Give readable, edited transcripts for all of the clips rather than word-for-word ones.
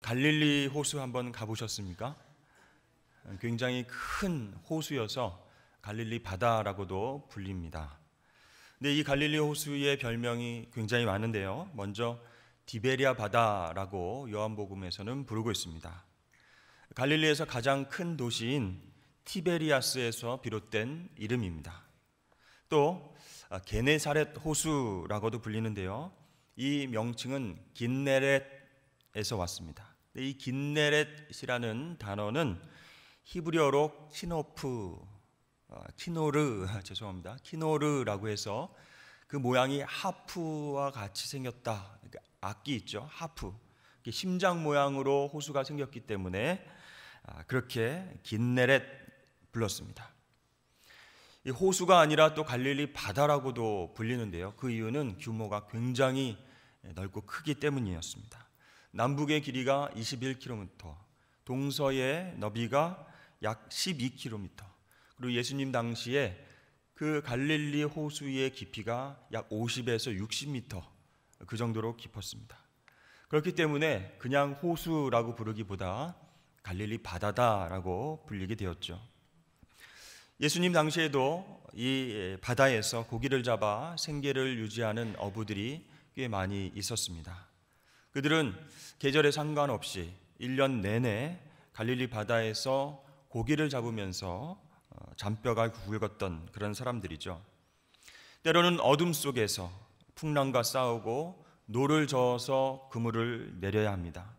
갈릴리 호수 한번 가보셨습니까? 굉장히 큰 호수여서 갈릴리 바다라고도 불립니다. 근데 이 갈릴리 호수의 별명이 굉장히 많은데요. 먼저 디베리아 바다라고 요한복음에서는 부르고 있습니다. 갈릴리에서 가장 큰 도시인 티베리아스에서 비롯된 이름입니다. 또 게네사렛 호수라고도 불리는데요. 이 명칭은 긴네렛에서 왔습니다. 이 긴네렛이라는 단어는 히브리어로 키노르라고 해서 그 모양이 하프와 같이 생겼다. 그러니까 악기 있죠, 하프. 심장 모양으로 호수가 생겼기 때문에 그렇게 긴네렛 불렀습니다. 이 호수가 아니라 또 갈릴리 바다라고도 불리는데요. 그 이유는 규모가 굉장히 넓고 크기 때문이었습니다. 남북의 길이가 21km, 동서의 너비가 약 12km, 그리고 예수님 당시에 그 갈릴리 호수의 깊이가 약 50에서 60m 그 정도로 깊었습니다. 그렇기 때문에 그냥 호수라고 부르기보다 갈릴리 바다다라고 불리게 되었죠. 예수님 당시에도 이 바다에서 고기를 잡아 생계를 유지하는 어부들이 꽤 많이 있었습니다. 그들은 계절에 상관없이 1년 내내 갈릴리 바다에서 고기를 잡으면서 잔뼈가 굵었던 그런 사람들이죠. 때로는 어둠 속에서 풍랑과 싸우고 노를 저어서 그물을 내려야 합니다.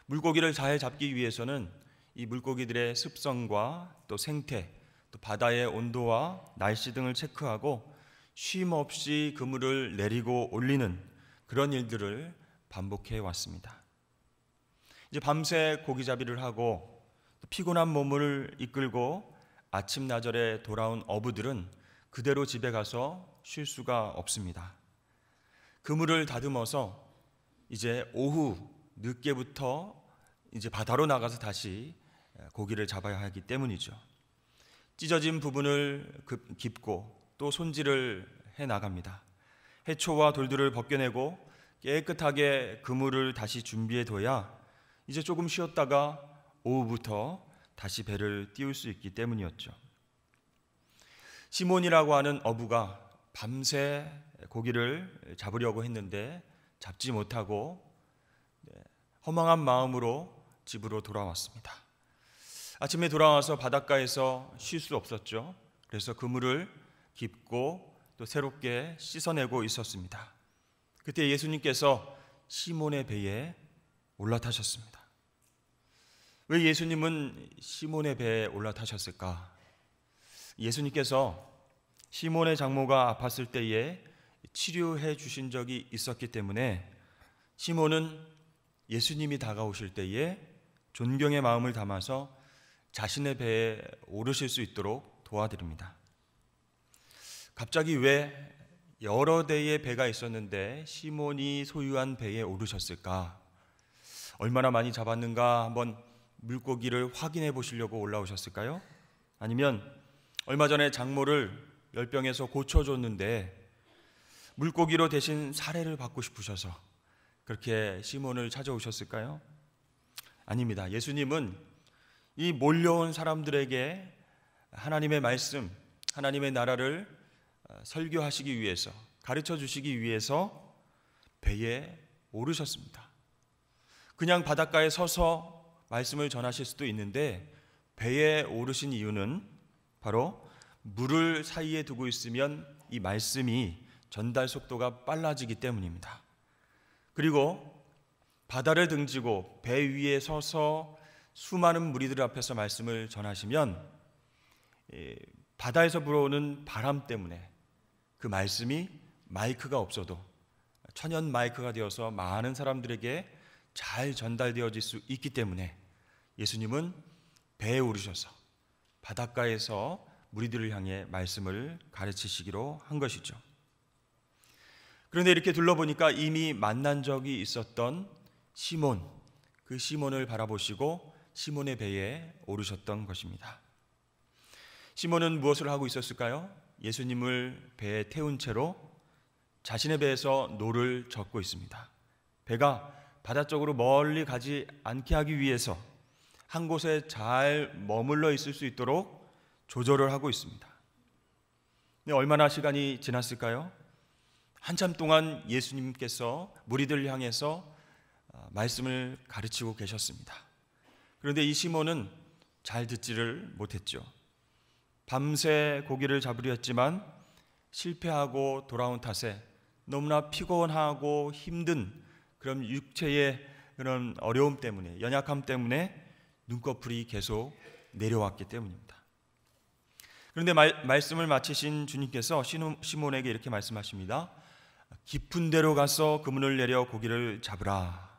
물고기를 잘 잡기 위해서는 이 물고기들의 습성과 또 생태, 또 바다의 온도와 날씨 등을 체크하고 쉼 없이 그물을 내리고 올리는 그런 일들을 반복해 왔습니다. 이제 밤새 고기잡이를 하고 피곤한 몸을 이끌고 아침나절에 돌아온 어부들은 그대로 집에 가서 쉴 수가 없습니다. 그물을 다듬어서 이제 오후 늦게부터 이제 바다로 나가서 다시 고기를 잡아야 하기 때문이죠. 찢어진 부분을 깁고 또 손질을 해 나갑니다. 해초와 돌들을 벗겨내고 깨끗하게 그물을 다시 준비해 둬야 이제 조금 쉬었다가 오후부터 다시 배를 띄울 수 있기 때문이었죠. 시몬이라고 하는 어부가 밤새 고기를 잡으려고 했는데 잡지 못하고 허망한 마음으로 집으로 돌아왔습니다. 아침에 돌아와서 바닷가에서 쉴 수 없었죠. 그래서 그물을 깁고 또 새롭게 씻어내고 있었습니다. 그때 예수님께서 시몬의 배에 올라타셨습니다. 왜 예수님은 시몬의 배에 올라타셨을까? 예수님께서 시몬의 장모가 아팠을 때에 치료해 주신 적이 있었기 때문에 시몬은 예수님이 다가오실 때에 존경의 마음을 담아서 자신의 배에 오르실 수 있도록 도와드립니다. 갑자기 왜 여러 대의 배가 있었는데 시몬이 소유한 배에 오르셨을까? 얼마나 많이 잡았는가 한번 물고기를 확인해 보시려고 올라오셨을까요? 아니면 얼마 전에 장모를 열병에서 고쳐줬는데 물고기로 대신 사례를 받고 싶으셔서 그렇게 시몬을 찾아오셨을까요? 아닙니다. 예수님은 이 몰려온 사람들에게 하나님의 말씀, 하나님의 나라를 설교하시기 위해서, 가르쳐 주시기 위해서 배에 오르셨습니다. 그냥 바닷가에 서서 말씀을 전하실 수도 있는데 배에 오르신 이유는 바로 물을 사이에 두고 있으면 이 말씀이 전달 속도가 빨라지기 때문입니다. 그리고 바다를 등지고 배 위에 서서 수많은 무리들 앞에서 말씀을 전하시면 바다에서 불어오는 바람 때문에 그 말씀이 마이크가 없어도 천연 마이크가 되어서 많은 사람들에게 잘 전달되어질 수 있기 때문에 예수님은 배에 오르셔서 바닷가에서 무리들을 향해 말씀을 가르치시기로 한 것이죠. 그런데 이렇게 둘러보니까 이미 만난 적이 있었던 시몬, 그 시몬을 바라보시고 시몬의 배에 오르셨던 것입니다. 시몬은 무엇을 하고 있었을까요? 예수님을 배에 태운 채로 자신의 배에서 노를 젓고 있습니다. 배가 바다 쪽으로 멀리 가지 않게 하기 위해서 한 곳에 잘 머물러 있을 수 있도록 조절을 하고 있습니다. 얼마나 시간이 지났을까요? 한참 동안 예수님께서 무리들을 향해서 말씀을 가르치고 계셨습니다. 그런데 이 시몬은 잘 듣지를 못했죠. 밤새 고기를 잡으려 했지만 실패하고 돌아온 탓에 너무나 피곤하고 힘든 그런 육체의 그런 어려움 때문에, 연약함 때문에 눈꺼풀이 계속 내려왔기 때문입니다. 그런데 말씀을 마치신 주님께서 시몬에게 이렇게 말씀하십니다. 깊은 데로 가서 그물을 내려 고기를 잡으라.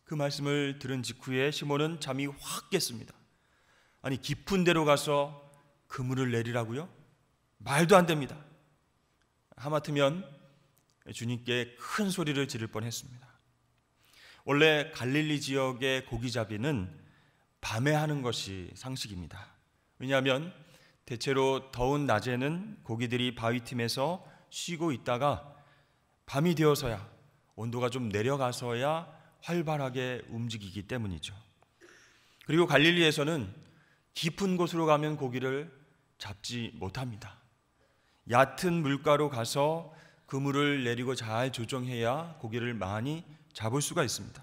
그 말씀을 들은 직후에 시몬은 잠이 확 깼습니다. 아니, 깊은 데로 가서 그물을 내리라고요? 말도 안 됩니다. 하마터면 주님께 큰 소리를 지를 뻔했습니다. 원래 갈릴리 지역의 고기잡이는 밤에 하는 것이 상식입니다. 왜냐하면 대체로 더운 낮에는 고기들이 바위틈에서 쉬고 있다가 밤이 되어서야, 온도가 좀 내려가서야 활발하게 움직이기 때문이죠. 그리고 갈릴리에서는 깊은 곳으로 가면 고기를 잡지 못합니다. 얕은 물가로 가서 그물을 내리고 잘 조정해야 고기를 많이 잡을 수가 있습니다.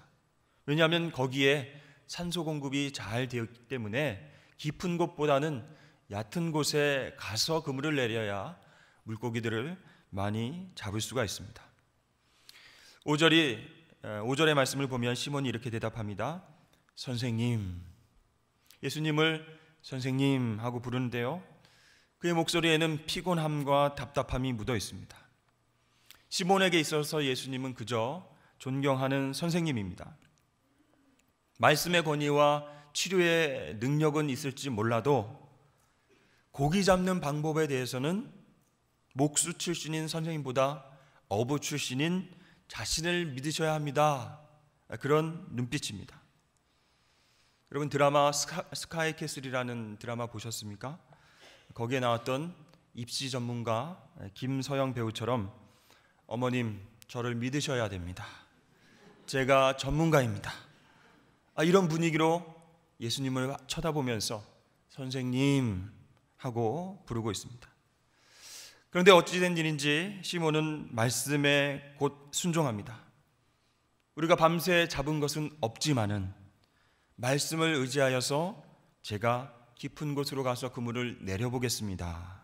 왜냐하면 거기에 산소 공급이 잘 되어 있기 때문에 깊은 곳보다는 얕은 곳에 가서 그물을 내려야 물고기들을 많이 잡을 수가 있습니다. 5절의 말씀을 보면 시몬이 이렇게 대답합니다. 선생님. 예수님을 선생님 하고 부르는데요, 그의 목소리에는 피곤함과 답답함이 묻어 있습니다. 시몬에게 있어서 예수님은 그저 존경하는 선생님입니다. 말씀의 권위와 치료의 능력은 있을지 몰라도 고기 잡는 방법에 대해서는 목수 출신인 선생님보다 어부 출신인 자신을 믿으셔야 합니다. 그런 눈빛입니다. 여러분, 드라마 스카이 캐슬이라는 드라마 보셨습니까? 거기에 나왔던 입시 전문가 김서영 배우처럼 어머님, 저를 믿으셔야 됩니다. 제가 전문가입니다. 이런 분위기로 예수님을 쳐다보면서 선생님 하고 부르고 있습니다. 그런데 어찌된 일인지 시몬은 말씀에 곧 순종합니다. 우리가 밤새 잡은 것은 없지만은 말씀을 의지하여서 제가 깊은 곳으로 가서 그물을 내려보겠습니다.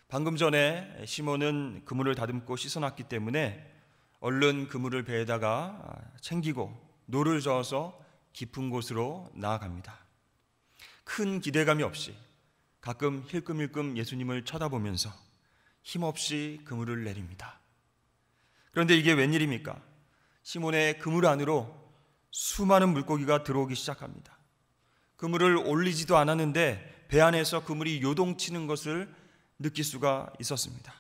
방금 전에 시몬은 그물을 다듬고 씻어놨기 때문에 얼른 그물을 배에다가 챙기고 노를 저어서 깊은 곳으로 나아갑니다. 큰 기대감이 없이 가끔 힐끔힐끔 예수님을 쳐다보면서 힘없이 그물을 내립니다. 그런데 이게 웬일입니까? 시몬의 그물 안으로 수많은 물고기가 들어오기 시작합니다. 그물을 올리지도 않았는데 배 안에서 그물이 요동치는 것을 느낄 수가 있었습니다.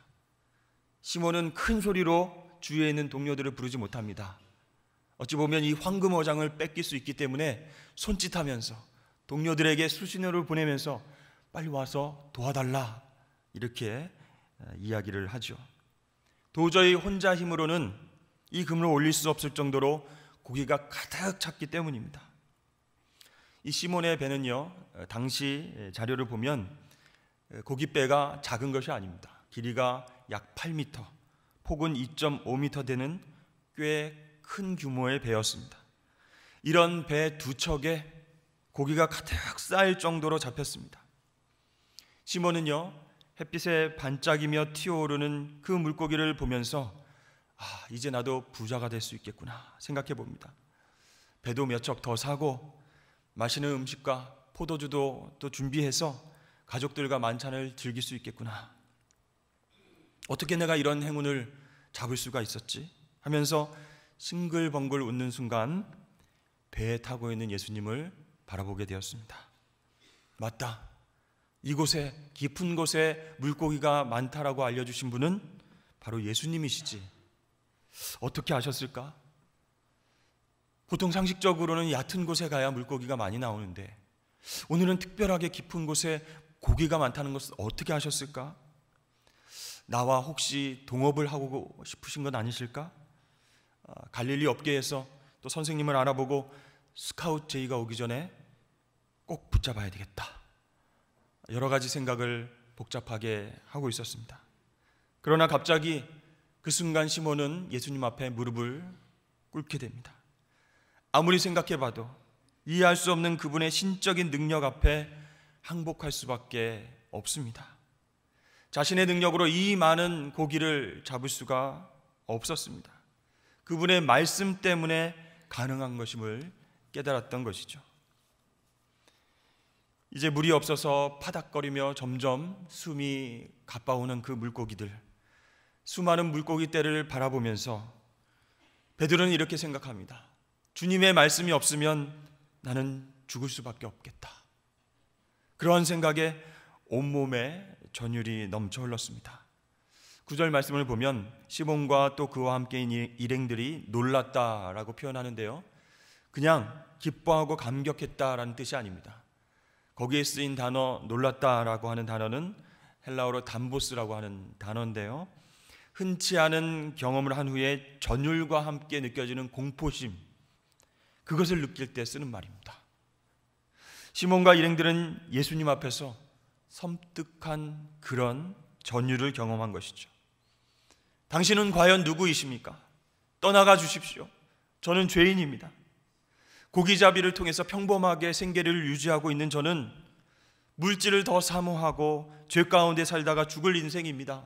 시몬은 큰 소리로 주위에 있는 동료들을 부르지 못합니다. 어찌 보면 이 황금어장을 뺏길 수 있기 때문에 손짓하면서 동료들에게 수신호를 보내면서 빨리 와서 도와달라, 이렇게 이야기를 하죠. 도저히 혼자 힘으로는 이 그물을 올릴 수 없을 정도로 고기가 가득 찼기 때문입니다. 이 시몬의 배는요, 당시 자료를 보면 고깃배가 작은 것이 아닙니다. 길이가 약 8m, 폭은 2.5m 되는 꽤 큰 규모의 배였습니다. 이런 배 두 척에 고기가 가득 쌓일 정도로 잡혔습니다. 시몬은요, 햇빛에 반짝이며 튀어오르는 그 물고기를 보면서 이제 나도 부자가 될 수 있겠구나 생각해 봅니다. 배도 몇 척 더 사고 맛있는 음식과 포도주도 또 준비해서 가족들과 만찬을 즐길 수 있겠구나. 어떻게 내가 이런 행운을 잡을 수가 있었지? 하면서 싱글벙글 웃는 순간 배에 타고 있는 예수님을 바라보게 되었습니다. 맞다. 이곳에, 깊은 곳에 물고기가 많다라고 알려주신 분은 바로 예수님이시지. 어떻게 아셨을까? 보통 상식적으로는 얕은 곳에 가야 물고기가 많이 나오는데 오늘은 특별하게 깊은 곳에 고기가 많다는 것을 어떻게 아셨을까? 나와 혹시 동업을 하고 싶으신 건 아니실까? 갈릴리 업계에서 또 선생님을 알아보고 스카웃 제의가 오기 전에 꼭 붙잡아야 되겠다. 여러 가지 생각을 복잡하게 하고 있었습니다. 그러나 갑자기 그 순간 시몬은 예수님 앞에 무릎을 꿇게 됩니다. 아무리 생각해봐도 이해할 수 없는 그분의 신적인 능력 앞에 항복할 수밖에 없습니다. 자신의 능력으로 이 많은 고기를 잡을 수가 없었습니다. 그분의 말씀 때문에 가능한 것임을 깨달았던 것이죠. 이제 물이 없어서 파닥거리며 점점 숨이 가빠오는 그 물고기들, 수많은 물고기 떼를 바라보면서 베드로는 이렇게 생각합니다. 주님의 말씀이 없으면 나는 죽을 수밖에 없겠다. 그러한 생각에 온몸에 전율이 넘쳐 흘렀습니다. 9절 말씀을 보면 시몬과 또 그와 함께인 일행들이 놀랐다라고 표현하는데요, 그냥 기뻐하고 감격했다라는 뜻이 아닙니다. 거기에 쓰인 단어 놀랐다라고 하는 단어는 헬라어로 담보스라고 하는 단어인데요, 흔치 않은 경험을 한 후에 전율과 함께 느껴지는 공포심, 그것을 느낄 때 쓰는 말입니다. 시몬과 일행들은 예수님 앞에서 섬뜩한 그런 전율을 경험한 것이죠. 당신은 과연 누구이십니까? 떠나가 주십시오. 저는 죄인입니다. 고기잡이를 통해서 평범하게 생계를 유지하고 있는 저는 물질을 더 사모하고 죄 가운데 살다가 죽을 인생입니다.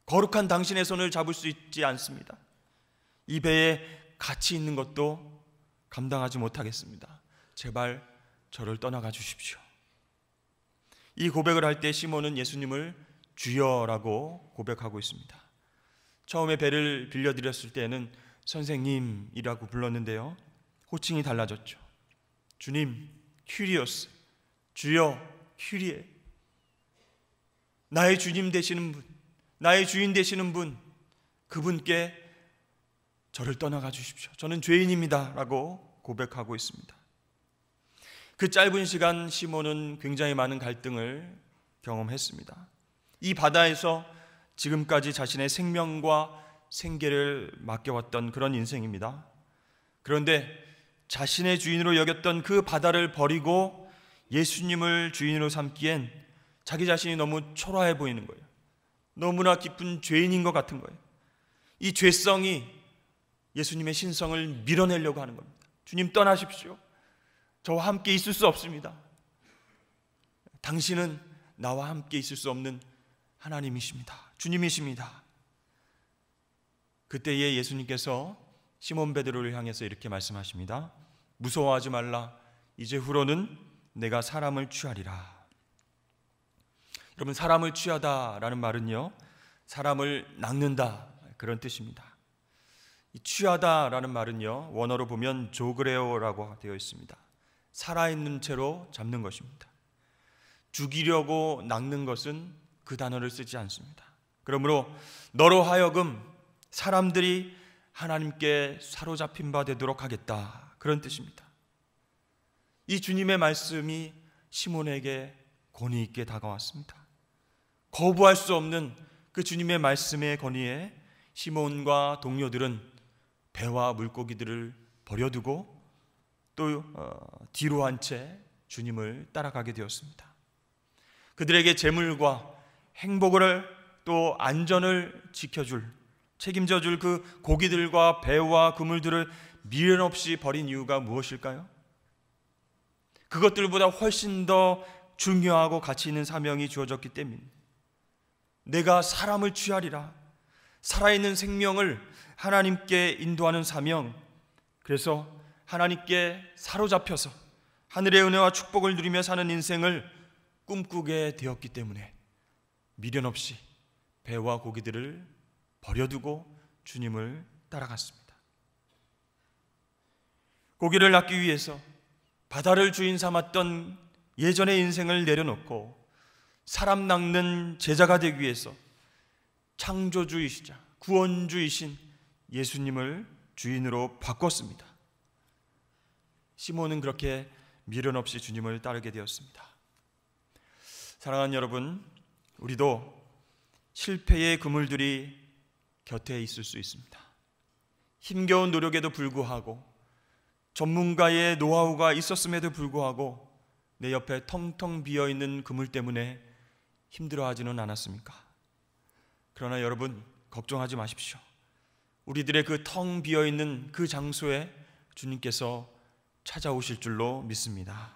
거룩한 당신의 손을 잡을 수 있지 않습니다. 이 배에 같이 있는 것도 감당하지 못하겠습니다. 제발 저를 떠나가 주십시오. 이 고백을 할 때 시몬은 예수님을 주여라고 고백하고 있습니다. 처음에 배를 빌려드렸을 때는 선생님이라고 불렀는데요, 호칭이 달라졌죠. 주님, 큐리오스, 주여, 큐리에. 나의 주님 되시는 분, 나의 주인 되시는 분, 그분께 저를 떠나가 주십시오. 저는 죄인입니다 라고 고백하고 있습니다. 그 짧은 시간 시몬은 굉장히 많은 갈등을 경험했습니다. 이 바다에서 지금까지 자신의 생명과 생계를 맡겨왔던 그런 인생입니다. 그런데 자신의 주인으로 여겼던 그 바다를 버리고 예수님을 주인으로 삼기엔 자기 자신이 너무 초라해 보이는 거예요. 너무나 깊은 죄인인 것 같은 거예요. 이 죄성이 예수님의 신성을 밀어내려고 하는 겁니다. 주님 떠나십시오. 저와 함께 있을 수 없습니다. 당신은 나와 함께 있을 수 없는 하나님이십니다. 주님이십니다. 그때에 예수님께서 시몬 베드로를 향해서 이렇게 말씀하십니다. 무서워하지 말라. 이제 후로는 내가 사람을 취하리라. 여러분, 사람을 취하다라는 말은요, 사람을 낚는다, 그런 뜻입니다. 이 취하다라는 말은요, 원어로 보면 조그레오라고 되어 있습니다. 살아있는 채로 잡는 것입니다. 죽이려고 낚는 것은 그 단어를 쓰지 않습니다. 그러므로 너로 하여금 사람들이 하나님께 사로잡힌 바 되도록 하겠다, 그런 뜻입니다. 이 주님의 말씀이 시몬에게 권위 있게 다가왔습니다. 거부할 수 없는 그 주님의 말씀의 권위에 시몬과 동료들은 배와 물고기들을 버려두고 또 뒤로 한 채 주님을 따라가게 되었습니다. 그들에게 재물과 행복을 또 안전을 책임져 줄 그 고기들과 배와 그물들을 미련 없이 버린 이유가 무엇일까요? 그것들보다 훨씬 더 중요하고 가치 있는 사명이 주어졌기 때문입니다. 내가 사람을 취하리라. 살아있는 생명을 하나님께 인도하는 사명, 그래서 하나님께 사로잡혀서 하늘의 은혜와 축복을 누리며 사는 인생을 꿈꾸게 되었기 때문에 미련 없이 배와 고기들을 버려두고 주님을 따라갔습니다. 고기를 낚기 위해서 바다를 주인 삼았던 예전의 인생을 내려놓고 사람 낚는 제자가 되기 위해서 창조주이시자 구원주이신 예수님을 주인으로 바꿨습니다. 시몬은 그렇게 미련 없이 주님을 따르게 되었습니다. 사랑하는 여러분, 우리도 실패의 그물들이 곁에 있을 수 있습니다. 힘겨운 노력에도 불구하고 전문가의 노하우가 있었음에도 불구하고 내 옆에 텅텅 비어있는 그물 때문에 힘들어하지는 않았습니까? 그러나 여러분, 걱정하지 마십시오. 우리들의 그 텅 비어있는 그 장소에 주님께서 찾아오실 줄로 믿습니다.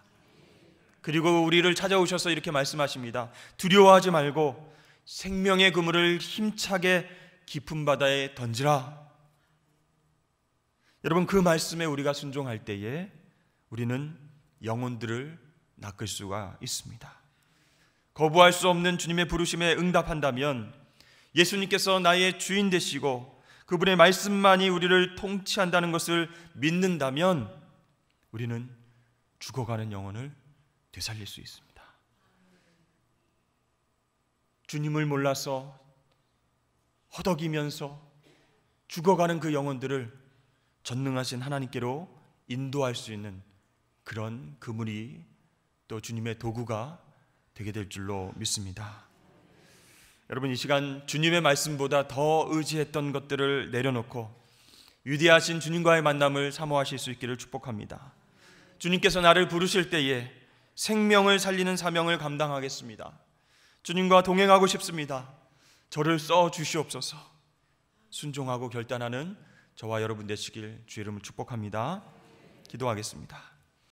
그리고 우리를 찾아오셔서 이렇게 말씀하십니다. 두려워하지 말고 생명의 그물을 힘차게 깊은 바다에 던지라. 여러분, 그 말씀에 우리가 순종할 때에 우리는 영혼들을 낚을 수가 있습니다. 거부할 수 없는 주님의 부르심에 응답한다면, 예수님께서 나의 주인 되시고 그분의 말씀만이 우리를 통치한다는 것을 믿는다면 우리는 죽어가는 영혼을 되살릴 수 있습니다. 주님을 몰라서 허덕이면서 죽어가는 그 영혼들을 전능하신 하나님께로 인도할 수 있는 그런 그물이 또 주님의 도구가 되게 될 줄로 믿습니다. 여러분, 이 시간 주님의 말씀보다 더 의지했던 것들을 내려놓고 위대하신 주님과의 만남을 사모하실 수 있기를 축복합니다. 주님께서 나를 부르실 때에 생명을 살리는 사명을 감당하겠습니다. 주님과 동행하고 싶습니다. 저를 써 주시옵소서. 순종하고 결단하는 저와 여러분 되시길 주의 이름으로 축복합니다. 기도하겠습니다.